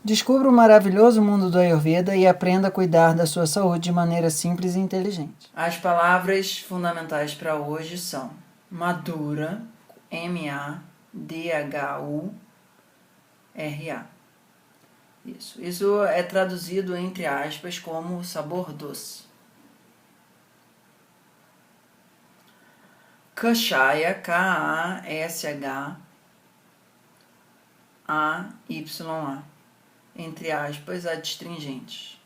Descubra o maravilhoso mundo do Ayurveda e aprenda a cuidar da sua saúde de maneira simples e inteligente. As palavras fundamentais para hoje são Madhura, M-A-D-H-U-R-A. Isso é traduzido entre aspas como sabor doce. Kashaya, K-A-S-H-A-Y-A, entre aspas, adstringentes.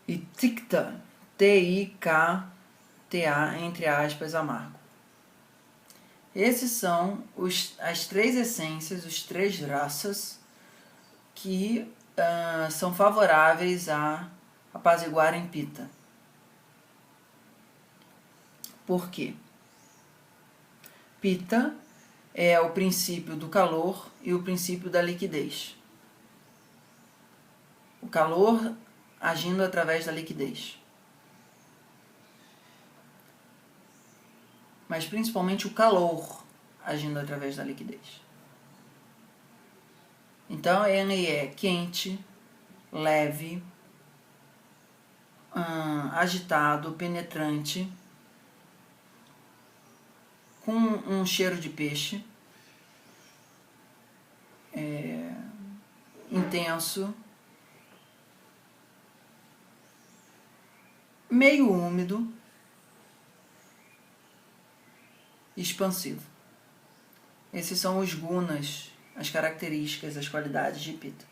E Tikta, T-I-K-T-A, entre aspas, amargo. Esses são as três essências, os três raças que são favoráveis a apaziguarem Pitta. Por quê? Pitta é o princípio do calor e o princípio da liquidez. O calor agindo através da liquidez. Mas principalmente o calor agindo através da liquidez. Então ele é quente, leve, agitado, penetrante, com um cheiro de peixe, intenso, meio úmido, expansivo. Esses são os gunas, as características, as qualidades de Pitta.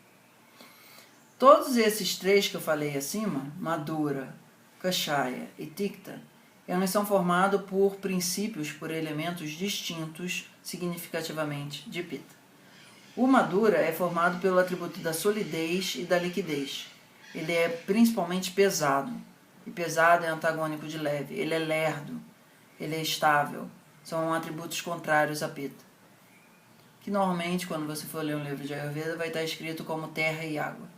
Todos esses três que eu falei acima, Madhura, Kashaya e Tikta, eles são formados por princípios, por elementos distintos significativamente de Pitta. O Madhura é formado pelo atributo da solidez e da liquidez. Ele é principalmente pesado, e pesado é antagônico de leve. Ele é lerdo, ele é estável. São atributos contrários a Pitta. Que normalmente, quando você for ler um livro de Ayurveda, vai estar escrito como terra e água.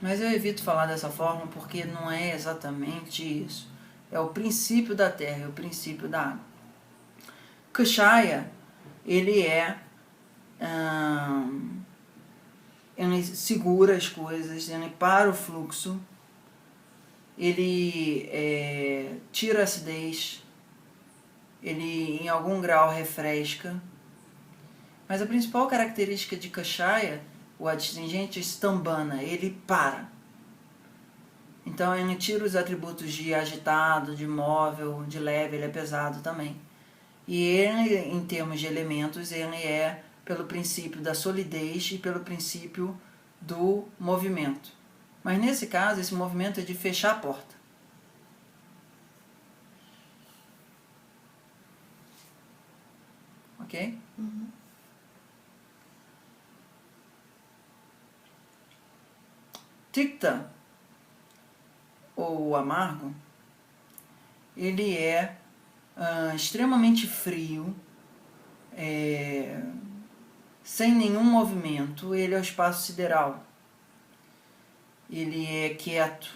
Mas eu evito falar dessa forma porque não é exatamente isso. É o princípio da terra, é o princípio da água. Kashaya, ele ele segura as coisas, ele para o fluxo, ele tira a acidez, ele em algum grau refresca. Mas a principal característica de Kashaya, o adstringente, é Stambhana, ele para. Então ele tira os atributos de agitado, de móvel, de leve, ele é pesado também. E ele, em termos de elementos, ele é pelo princípio da solidez e pelo princípio do movimento. Mas nesse caso, esse movimento é de fechar a porta. Ok? Uhum. Tikta, ou amargo, ele é extremamente frio, sem nenhum movimento. Ele é o espaço sideral. Ele é quieto,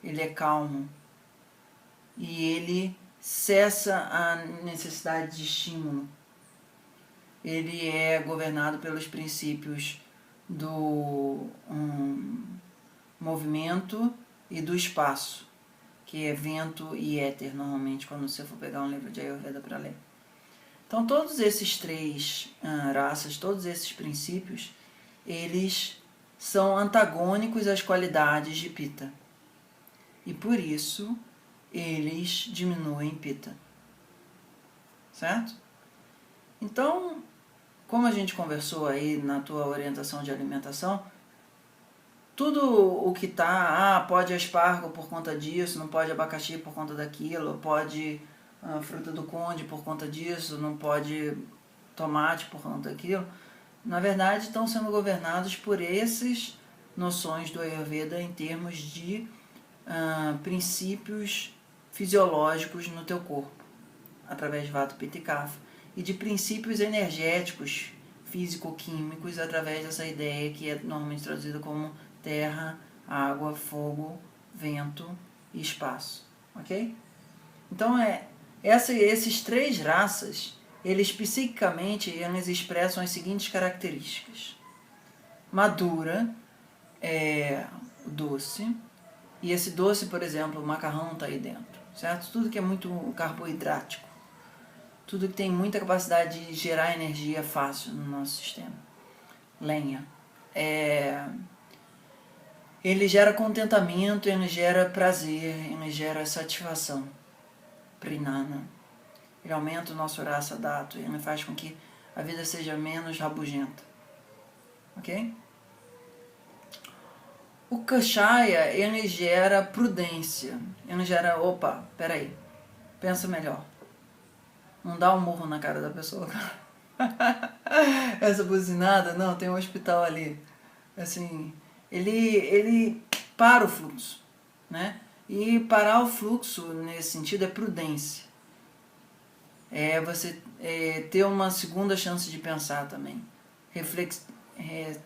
ele é calmo e ele cessa a necessidade de estímulo. Ele é governado pelos princípios do movimento e do espaço, que é vento e éter, normalmente, quando você for pegar um livro de Ayurveda para ler. Então, todos esses três raças, todos esses princípios, eles são antagônicos às qualidades de Pitta. E por isso, eles diminuem Pitta. Certo? Então, como a gente conversou aí na tua orientação de alimentação, tudo o que tá, pode aspargo por conta disso, não pode abacaxi por conta daquilo, pode fruta do conde por conta disso, não pode tomate por conta daquilo, na verdade estão sendo governados por essas noções do Ayurveda em termos de princípios fisiológicos no teu corpo, através de Vata, Pitta e Kapha, e de princípios energéticos físico-químicos através dessa ideia que é normalmente traduzida como terra, água, fogo, vento e espaço, ok? Então esses três raças, eles psiquicamente eles expressam as seguintes características. Madura é doce, e esse doce, por exemplo, o macarrão está aí dentro, certo? Tudo que é muito carboidrático, tudo que tem muita capacidade de gerar energia fácil no nosso sistema. Lenha. Ele gera contentamento, ele gera prazer, ele gera satisfação. Prinana. Ele aumenta o nosso rasa dato, ele faz com que a vida seja menos rabugenta. Ok? O kashaya, ele gera prudência. Ele gera, opa, peraí, pensa melhor. Não dá um murro na cara da pessoa. Essa buzinada, não, tem um hospital ali. Assim, ele para o fluxo, né? E parar o fluxo, nesse sentido, é prudência. É você ter uma segunda chance de pensar também.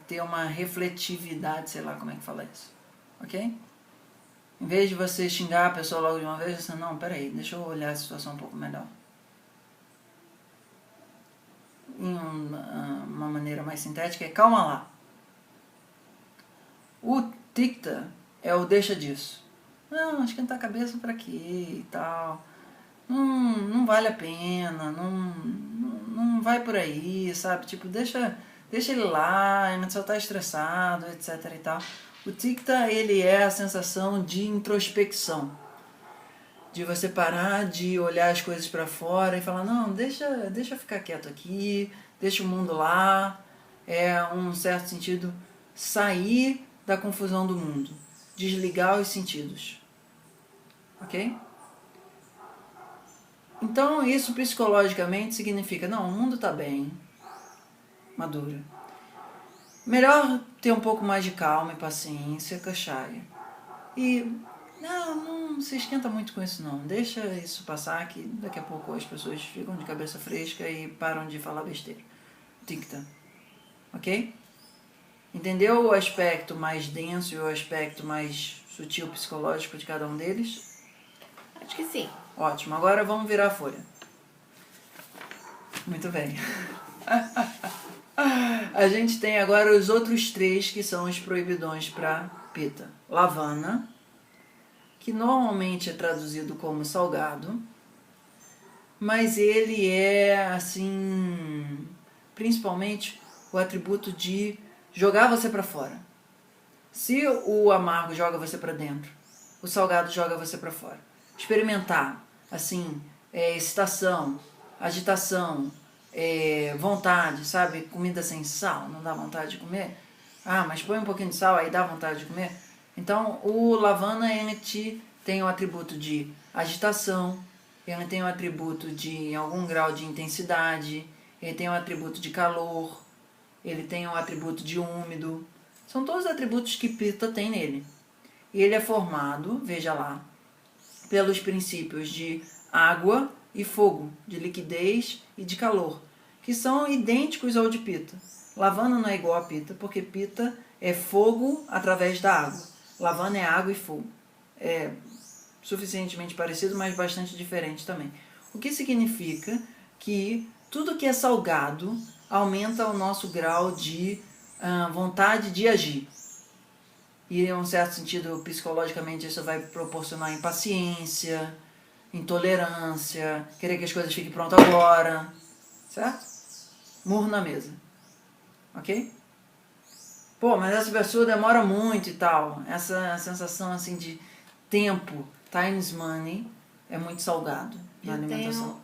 Ter uma refletividade, sei lá como é que fala isso. Ok? Em vez de você xingar a pessoa logo de uma vez, você, não, peraí, deixa eu olhar a situação um pouco melhor. Em uma maneira mais sintética, é calma lá. O Tikta é o deixa disso. Não, esquentar a cabeça pra quê e tal. Não vale a pena, não vai por aí, sabe? Tipo, deixa ele lá, ele só tá estressado, etc e tal. O Tikta, ele é a sensação de introspecção. De você parar de olhar as coisas pra fora e falar, não, deixa eu ficar quieto aqui, deixa o mundo lá. É, um certo sentido, sair da confusão do mundo. Desligar os sentidos. Ok? Então, isso psicologicamente significa, não, o mundo está bem, madura. Melhor ter um pouco mais de calma e paciência, kashaya. E não se esquenta muito com isso não, deixa isso passar que daqui a pouco as pessoas ficam de cabeça fresca e param de falar besteira. Tikta. Ok? Entendeu o aspecto mais denso e o aspecto mais sutil psicológico de cada um deles? Acho que sim. Ótimo, agora vamos virar a folha. Muito bem. A gente tem agora os outros três que são os proibidões para Pitta. Lavana, que normalmente é traduzido como salgado, mas ele é, assim, principalmente o atributo de jogar você para fora. Se o amargo joga você para dentro, o salgado joga você para fora. Experimentar, assim, excitação, agitação, vontade, sabe? Comida sem sal, não dá vontade de comer? Ah, mas põe um pouquinho de sal, aí dá vontade de comer? Então, o Lavana, ele tem o atributo de agitação, ele tem o atributo de em algum grau de intensidade, ele tem o atributo de calor, ele tem o atributo de úmido. São todos os atributos que Pitta tem nele. E ele é formado, veja lá, pelos princípios de água e fogo, de liquidez e de calor, que são idênticos ao de Pitta. Lavana não é igual a Pitta, porque Pitta é fogo através da água. Lavana é água e fogo. É suficientemente parecido, mas bastante diferente também. O que significa que tudo que é salgado aumenta o nosso grau de vontade de agir. E, em um certo sentido, psicologicamente, isso vai proporcionar impaciência, intolerância, querer que as coisas fiquem prontas agora, certo? Murro na mesa, ok? Pô, mas essa pessoa demora muito e tal. Essa sensação assim de tempo, time is money, é muito salgado na alimentação.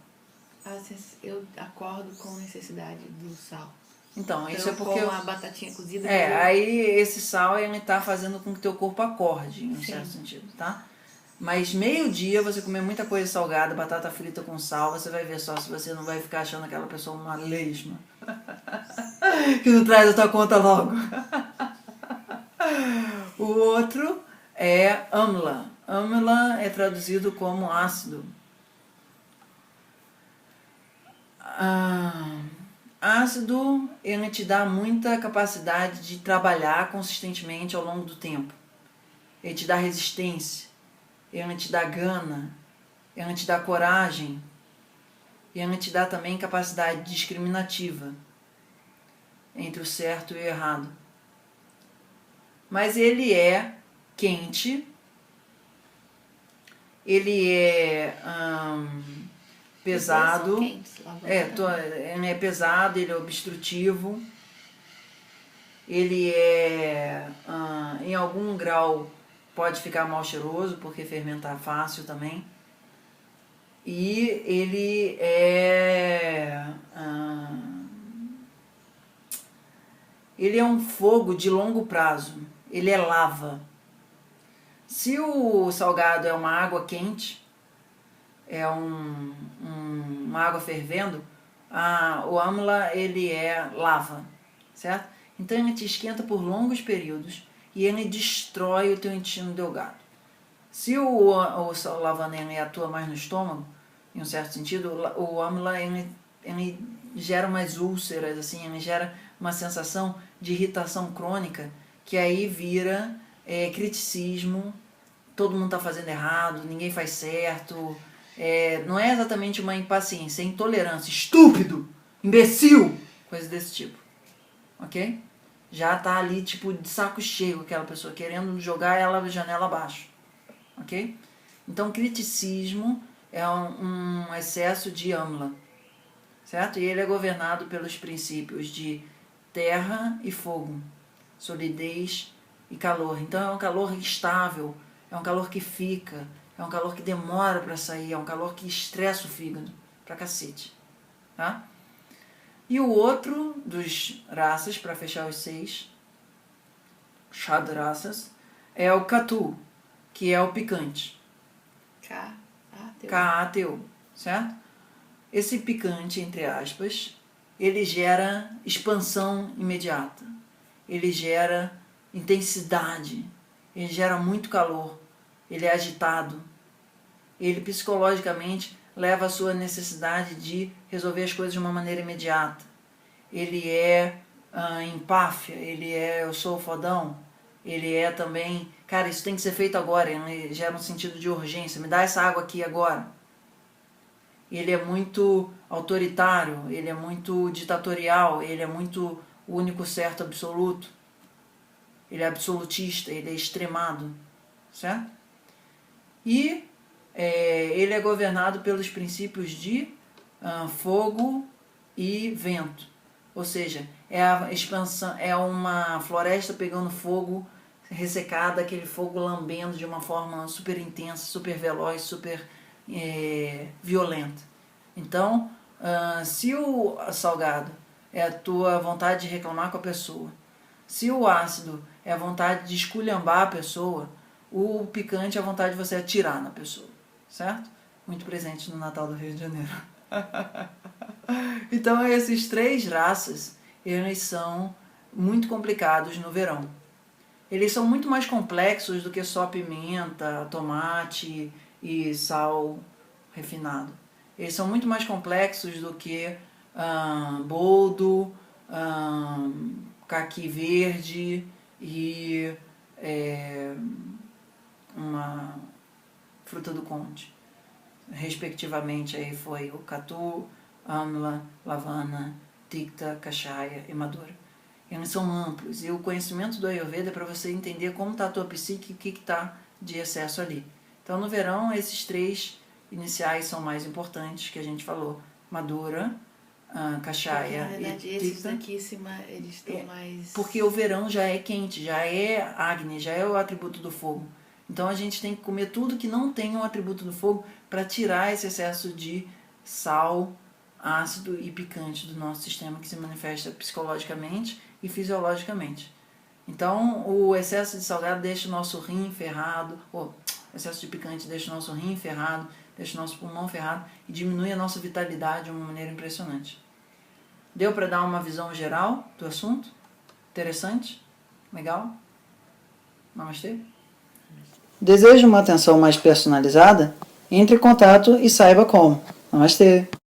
Eu acordo com necessidade do sal. Então, isso é porque... Com a batatinha cozida... aí esse sal, ele tá fazendo com que o teu corpo acorde, em um certo sentido, tá? Mas meio-dia você comer muita coisa salgada, batata frita com sal, você vai ver só se você não vai ficar achando aquela pessoa uma lesma. Que não traz a tua conta logo. O outro é amla. Amla é traduzido como ácido. Ácido, ele te dá muita capacidade de trabalhar consistentemente ao longo do tempo. Ele te dá resistência, ele te dá gana, ele te dá coragem. E ele te dá também capacidade discriminativa entre o certo e o errado. Mas ele é quente, ele é pesado, ele é pesado, ele é obstrutivo, ele é, em algum grau, pode ficar mal cheiroso, porque fermentar fácil também. E ele ele é um fogo de longo prazo, ele é lava. Se o salgado é uma água quente, é uma água fervendo, o âmula ele é lava, certo? Então ele te esquenta por longos períodos e ele destrói o teu intestino delgado. Se o lavana ele atua mais no estômago, em um certo sentido, o âmula ele gera umas úlceras, assim, ele gera uma sensação de irritação crônica, que aí vira criticismo, todo mundo está fazendo errado, ninguém faz certo. Não é exatamente uma impaciência, é intolerância, estúpido, imbecil, coisa desse tipo, ok? Já está ali tipo de saco cheio aquela pessoa, querendo jogar ela da janela abaixo, ok? Então criticismo é um excesso de âmula, certo? E ele é governado pelos princípios de terra e fogo, solidez e calor. Então é um calor estável, é um calor que fica, é um calor que demora para sair, é um calor que estressa o fígado pra cacete, tá? E o outro dos raças, para fechar os 6 raças, é o Katu, que é o picante. K-A-T-U, certo? Esse picante, entre aspas, ele gera expansão imediata, ele gera intensidade, ele gera muito calor, ele é agitado, ele psicologicamente leva a sua necessidade de resolver as coisas de uma maneira imediata. Ele é empáfia, ele é eu sou fodão, ele é também, cara, isso tem que ser feito agora, ele gera um sentido de urgência, me dá essa água aqui agora. Ele é muito autoritário, ele é muito ditatorial, ele é muito o único certo absoluto, ele é absolutista, ele é extremado, certo? E ele é governado pelos princípios de fogo e vento, ou seja, é a expansão, é uma floresta pegando fogo ressecada, aquele fogo lambendo de uma forma super intensa, super veloz, super violenta. Então, se o salgado é a tua vontade de reclamar com a pessoa, se o ácido é a vontade de esculhambar a pessoa, o picante é a vontade de você atirar na pessoa, certo? Muito presente no Natal do Rio de Janeiro. Então, esses 3 raças, eles são muito complicados no verão. Eles são muito mais complexos do que só pimenta, tomate e sal refinado. Eles são muito mais complexos do que boldo, caqui verde e uma fruta do conde. Respectivamente, aí foi o catu, âmila, lavana, ticta, cachaia e madura. Eles são amplos e o conhecimento do Ayurveda é para você entender como está a tua psique e o que está de excesso ali. Então, no verão, esses 3 iniciais são mais importantes, que a gente falou: madura, cachaia na verdade, e esses ticta. Daqui em cima, eles estão mais... Porque o verão já é quente, já é Agni, já é o atributo do fogo. Então a gente tem que comer tudo que não tem o atributo do fogo para tirar esse excesso de sal, ácido e picante do nosso sistema, que se manifesta psicologicamente e fisiologicamente. Então o excesso de salgado deixa o nosso rim ferrado, o excesso de picante deixa o nosso rim ferrado, deixa o nosso pulmão ferrado e diminui a nossa vitalidade de uma maneira impressionante. Deu para dar uma visão geral do assunto? Interessante? Legal? Namastê? Deseja uma atenção mais personalizada? Entre em contato e saiba como. Namastê!